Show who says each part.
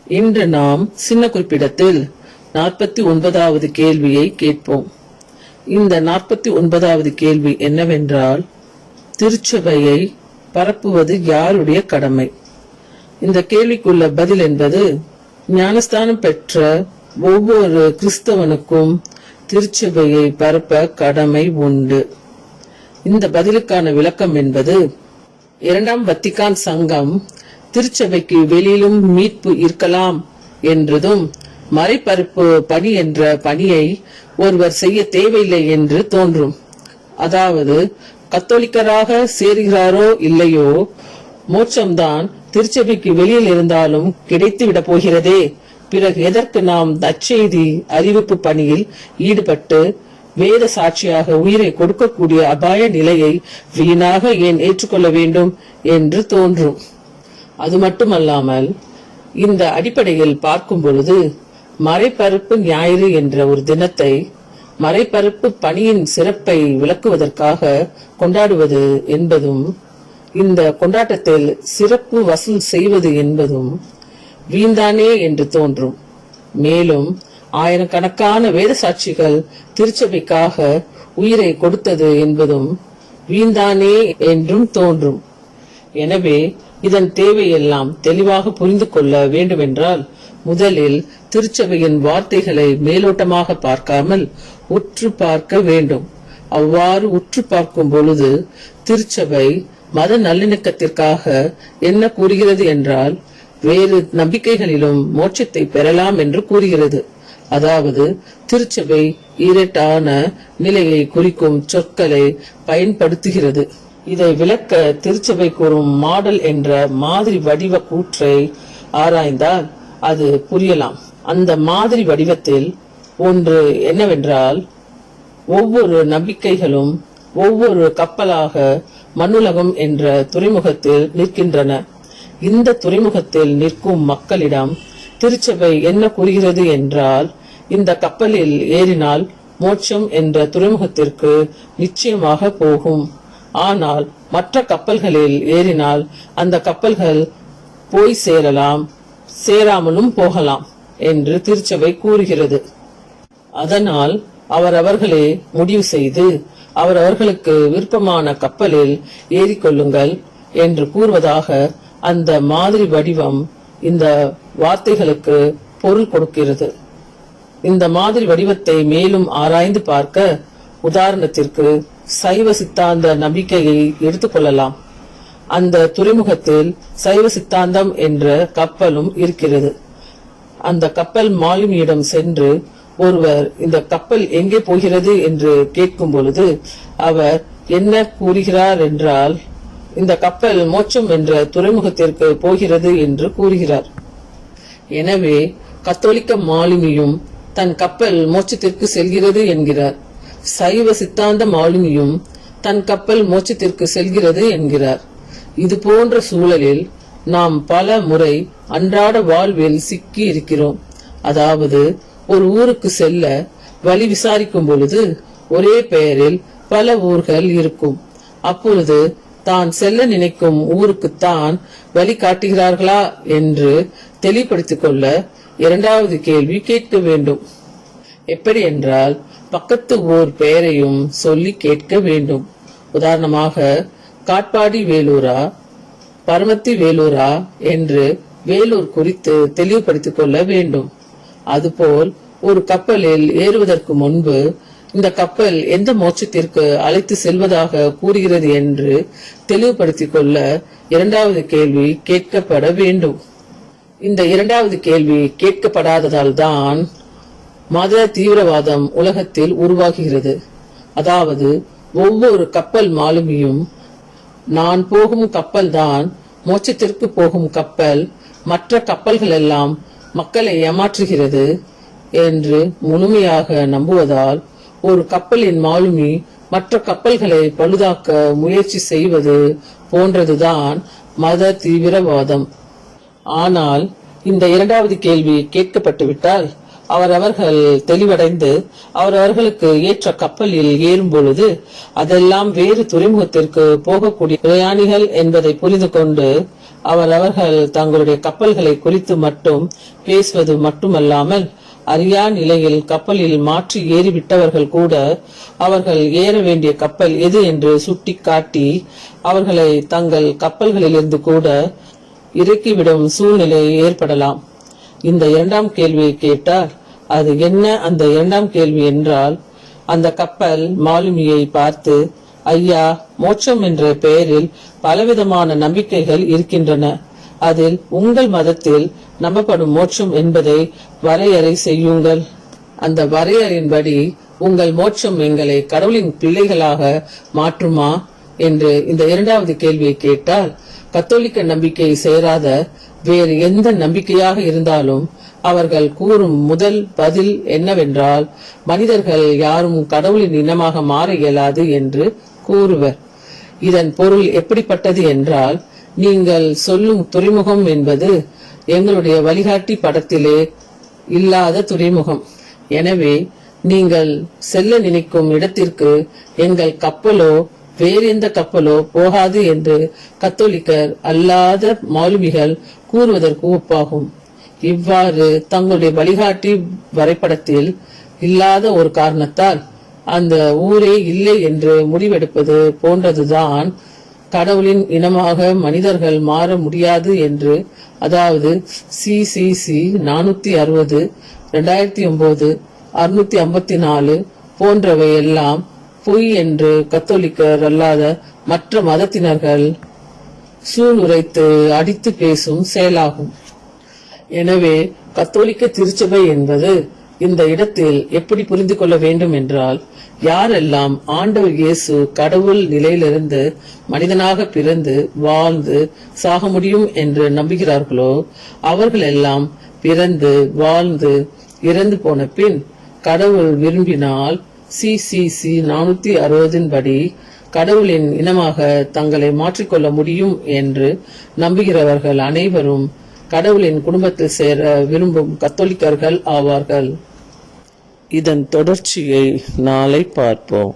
Speaker 1: இன்று நாம் சின்ன குறிப்பிடத்தில் 49வது கேள்வியை கேட்போம். இந்த 49வது கேள்வி என்னவென்றால், திருச்சபையை பரப்புவது யாருடைய கடமை? இந்த கேள்விக்குள்ள பதில் என்பது, ஞானஸ்தானம் பெற்ற ஒவ்வொரு கிறிஸ்தவனுக்கும் திருச்சபையை பரப்ப கடமை உண்டு. இந்த பதிலுக்கான விளக்கம் என்பது, இரண்டாம் வத்திக்கான் சங்கம் திருச்சபைக்கு வெளியிலும் மீட்பு இருக்கலாம் என்றதும், மறைபரப்பு பணி என்ற பணியை ஒருவர் செய்ய தேவையில்லை என்று தோன்றும். அதாவது, கத்தோலிக்கராக சேருகிறாரோ இல்லையோ, மோட்சம்தான் திருச்சபைக்கு வெளியில் இருந்தாலும் கிடைத்து விட போகிறதே, பிறகு எதற்கு நாம் நற்செய்தி அறிவிப்பு பணியில் ஈடுபட்டு வேத சாட்சியாக உயிரை கொடுக்கக்கூடிய அபாய நிலையை வீணாக ஏன் ஏற்றுக்கொள்ள வேண்டும் என்று தோன்றும். அது மட்டுமல்லாமல், இந்த அடிப்படையில் பார்க்கும் பொழுது, மறைபரப்பு ஞாயிறு என்ற ஒரு தினத்தை மறைபரப்பு பணியின் சிறப்பை விளக்குவதற்காக கொண்டாடுவது என்பதும், இந்த கொண்டாட்டத்தில் சிறப்பு வசூல் செய்வது என்பதும் வீண்தானே என்று தோன்றும். மேலும் ஆயிரக்கணக்கான வேத சாட்சிகள் திருச்சபைக்காக உயிரை கொடுத்தது என்பதும் வீண்தானே என்றும் தோன்றும். எனவே இதன் தேவையெல்லாம் தெளிவாக புரிந்து கொள்ள வேண்டுமென்றால், முதலில் திருச்சபையின் வார்த்தைகளை மேலோட்டமாக பார்க்காமல் உற்று பார்க்க வேண்டும். அவ்வாறு உற்று பார்க்கும் பொழுது திருச்சபை மத நல்லிணக்கத்திற்காக என்ன கூறுகிறது என்றால், வேறு நம்பிக்கைகளிலும் மோட்சத்தை பெறலாம் என்று கூறுகிறது. அதாவது, திருச்சபை இரட்டான நிலையை குறிக்கும் சொற்களை பயன்படுத்துகிறது. இதை விளக்க திருச்சபை கூறும் மாடல் என்ற மாதிரி வடிவ கூற்றை ஆராய்ந்தால் அது புரியலாம். அந்த மாதிரி வடிவத்தில் ஒன்று என்னவென்றால், ஒவ்வொரு நம்பிக்கைகளும் ஒவ்வொரு கப்பலாக மண்ணுலகம் என்ற துறைமுகத்தில் நிற்கின்றன. இந்த துறைமுகத்தில் நிற்கும் மக்களிடம் திருச்சபை என்ன கூறுகிறது என்றால், இந்த கப்பலில் ஏறினால் மோட்சம் என்ற துறைமுகத்திற்கு நிச்சயமாக போகும். ஆனால் மற்ற கப்பல்களில் ஏறினால் அந்த கப்பல்கள் போய் சேரலாம், சேராமலும் போகலாம் என்று திருச்சபை கூறுகிறது. அதனால் அவரவர்களே முடிவு செய்து அவரவர்களுக்கு விருப்பமான கப்பலில் ஏறிக்கொள்ளுங்கள் என்று கூறுவதாக அந்த மாதிரி வடிவம் இந்த வார்த்தைகளுக்கு பொருள் கொடுக்கிறது. இந்த மாதிரி வடிவத்தை மேலும் ஆராய்ந்து பார்க்க, உதாரணத்திற்கு சைவ சித்தாந்த நம்பிக்கையை எடுத்துக்கொள்ளலாம். அந்த துறைமுகத்தில் சைவ சித்தாந்தம் என்ற கப்பலும் இருக்கிறது. அந்த கப்பல் மாலுமியிடம் சென்று ஒருவர் இந்த கப்பல் எங்கே போகிறது என்று கேட்கும் பொழுது அவர் என்ன கூறுகிறார் என்றால், இந்த கப்பல் மோட்சம் என்ற துறைமுகத்திற்கு போகிறது என்று கூறுகிறார். எனவே கத்தோலிக்க மாலுமியும் தன் கப்பல் மோட்சத்திற்கு செல்கிறது என்கிறார். சைவ சித்தாந்த மாலுமியும் தன் கப்பல் மோட்சத்திற்கு செல்கிறது என்கிறார். இது போன்ற சூழலில் நாம் பல முறை அன்றாட வாழ்வில் சிக்கி இருக்கிறோம். அதாவது, ஒரு ஊருக்கு செல்ல வழி விசாரிக்கும் பொழுது ஒரே பெயரில் பல ஊர்கள் இருக்கும். அப்பொழுது தான் செல்ல நினைக்கும் ஊருக்குத்தான் வழி காட்டுகிறார்களா என்று தெளிவுபடுத்திக் கொள்ள இரண்டாவது கேள்வி கேட்க வேண்டும். எப்படி என்றால், பக்கத்து ஊர் பெயரையும் சொல்லி கேட்க வேண்டும். உதாரணமாக, காட்பாடி வேலூரா, பரமத்தி வேலூரா என்று வேலூர் குறித்து தெளிவுபடுத்திக் கொள்ள வேண்டும். அதுபோல் ஒரு கப்பலில் ஏறுவதற்கு முன்பு இந்த கப்பல் எந்த மோட்சத்திற்கு அழைத்து செல்வதாக கூறுகிறது என்று தெளிவுபடுத்திக் கொள்ள இரண்டாவது கேள்வி கேட்கப்பட வேண்டும். இந்த இரண்டாவது கேள்வி கேட்கப்படாததால் தான் மத தீவிரவாதம் உலகத்தில் உருவாகுகிறது. அதாவது, ஒவ்வொரு கப்பல் மாலுமியும் நான் போகும் கப்பல் தான் மோட்சத்திற்கு போகும் கப்பல், மற்ற கப்பல்கள் எல்லாம் மக்களை ஏமாற்றுகிறது என்று முழுமையாக நம்புவதால் ஒரு கப்பலின் மாலுமி மற்ற கப்பல்களை பழுதாக்க முயற்சி செய்வது போன்றதுதான் மத தீவிரவாதம். ஆனால் இந்த இரண்டாவது கேள்வி கேட்கப்பட்டுவிட்டால் அவரவர்கள் தெளிவடைந்து அவரவர்களுக்கு ஏற்ற கப்பலில் ஏறும் பொழுது அதெல்லாம் வேறு துறைமுகத்திற்கு போகக்கூடிய பிரயாணிகள் என்பதை புரிந்து கொண்டு அவரவர்கள் தங்களுடைய கப்பல்களை குறித்து மட்டும் பேசுவது மட்டுமல்லாமல், அறியா நிலையில் கப்பலில் மாற்றி ஏறிவிட்டவர்கள் கூட அவர்கள் ஏற வேண்டிய கப்பல் எது என்று சுட்டிக்காட்டி அவர்களை தங்கள் கப்பல்களிலிருந்து கூட இறக்கிவிடும் சூழ்நிலை ஏற்படலாம். இந்த இரண்டாம் கேள்வியை கேட்டால் அது என்ன? அந்த இரண்டாம் கேள்வி என்றால், அந்த கப்பல் மாலுமியை பார்த்து, ஐயா, மோட்சம் என்ற பெயரில் பலவிதமான நம்பிக்கைகள் இருக்கின்றன. அதில் உங்கள் மதத்தில் நம்பப்படும் மோட்சம் என்பதை வரையறை செய்யுங்கள். அந்த வரையறையின்படி உங்கள் மோட்சம் எங்களை கடவுளின் பிள்ளைகளாக மாற்றுமா என்று இந்த இரண்டாவது கேள்வியை கேட்டால், கத்தோலிக்க நம்பிக்கை சேராத வேறு எந்த நம்பிக்கையாக இருந்தாலும் அவர்கள் கூறும் முதல் பதில் என்னவென்றால், மனிதர்கள் யாரும் கடவுளின் இனமாக மாற இயலாது என்று கூறுவர். இதன் பொருள் எப்படிப்பட்டது என்றால், நீங்கள் சொல்லும் துறைமுகம் என்பது எங்களுடைய வழிகாட்டி படத்திலே இல்லாத துறைமுகம். எனவே நீங்கள் செல்ல நினைக்கும் இடத்திற்கு எங்கள் கப்பலோ வேறு எந்த கப்பலோ போகாது என்று கத்தோலிக்கர் அல்லாத மாலுமிகள் கூறுவதற்கு ஒப்பாகும். இவ்வாறு தங்களுடைய வழிகாட்டி வரைபடத்தில் இல்லாத ஒரு காரணத்தால் அந்த ஊரே இல்லை என்று முடிவெடுப்பது போன்றதுதான் கடவுளின் இனமாக மனிதர்கள் மாற முடியாது என்று, அதாவது CCC 460, 2009, 654 போன்றவை எல்லாம் பொய் என்று கத்தோலிக்கர் அல்லாத மற்ற மதத்தினர்கள் சூளுரைத்து அடித்து பேசும் செயலாகும். எனவே கத்தோலிக்க திருச்சபை என்பது இந்த இடத்தில் எப்படி புரிந்து கொள்ள வேண்டும் என்றால், யாரெல்லாம் ஆண்டவர் இயேசு கடவுள் நிலையிலிருந்து மனிதனாக பிறந்து வாழ்ந்து சாக முடியும் என்று நம்புகிறார்களோ அவர்கள் எல்லாம் பிறந்து வாழ்ந்து இறந்து போன பின் கடவுள் விரும்பினால் CCC 460 படி கடவுளின் இனமாக தங்களை மாற்றிக்கொள்ள முடியும் என்று நம்புகிறவர்கள் அனைவரும் கடவுளின் குடும்பத்தில் சேர விரும்பும் கத்தோலிக்கர்கள் ஆவார்கள். இதன் தொடர்ச்சியை நாளை பார்ப்போம்.